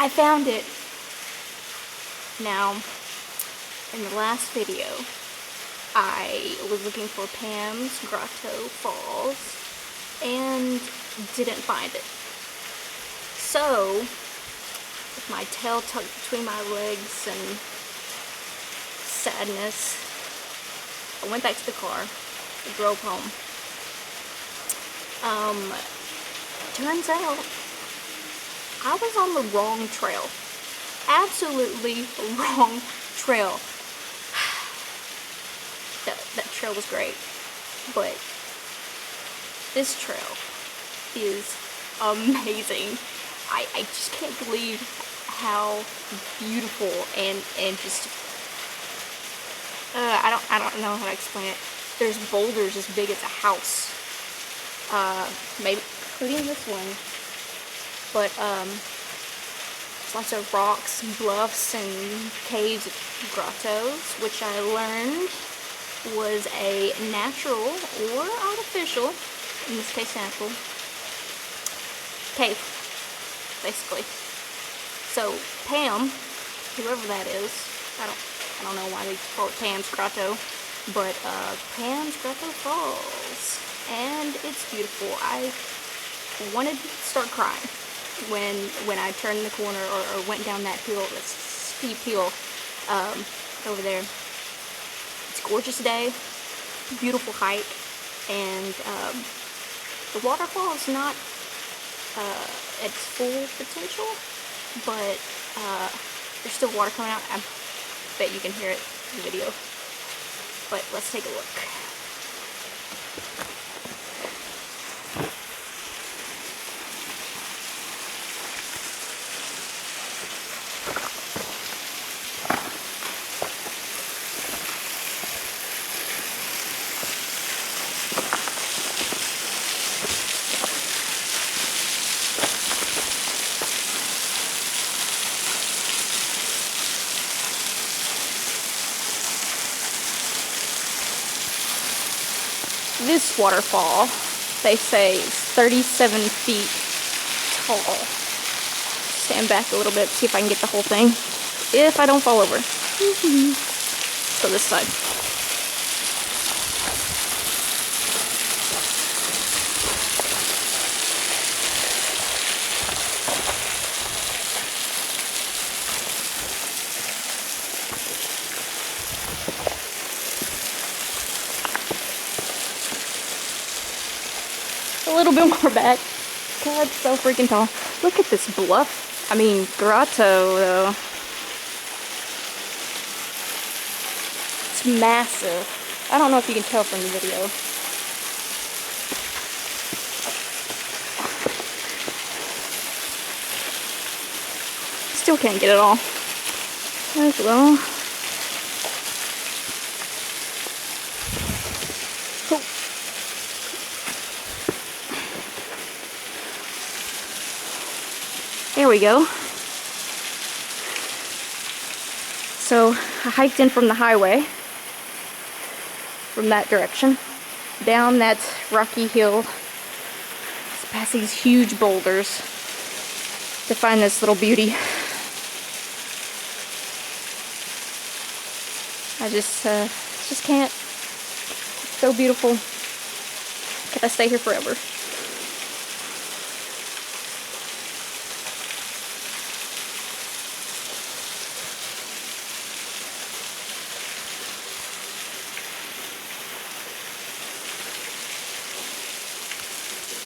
I found it. Now, in the last video, I was looking for Pam's Grotto Falls and didn't find it. So, with my tail tucked between my legs and sadness, I went back to the car, drove home. Turns out I was on the wrong trail. Absolutely wrong trail. That trail was great, but this trail is amazing. I just can't believe how beautiful and just I don't know how to explain it. There's boulders as big as a house, maybe including this one, but lots of rocks and bluffs and caves, grottos, which I learned was a natural or artificial, in this case natural, cave, basically. So Pam, whoever that is, I don't know why they call it Pam's Grotto, but Pam's Grotto Falls, and it's beautiful. I wanted to start crying when I turned the corner or went down that hill, this steep hill over there. It's a gorgeous day, beautiful hike, and the waterfall is not at its full potential, but there's still water coming out. I bet you can hear it in the video, but let's take a look. This waterfall, they say, is 37 feet tall. Stand back a little bit, see if I can get the whole thing. If I don't fall over. So this side. A little bit more back. God, it's so freaking tall. Look at this bluff. I mean, grotto, though. It's massive. I don't know if you can tell from the video. Still can't get it all. As well. There we go. So I hiked in from the highway, from that direction, down that rocky hill, past these huge boulders to find this little beauty. I just can't. It's so beautiful. Could I stay here forever?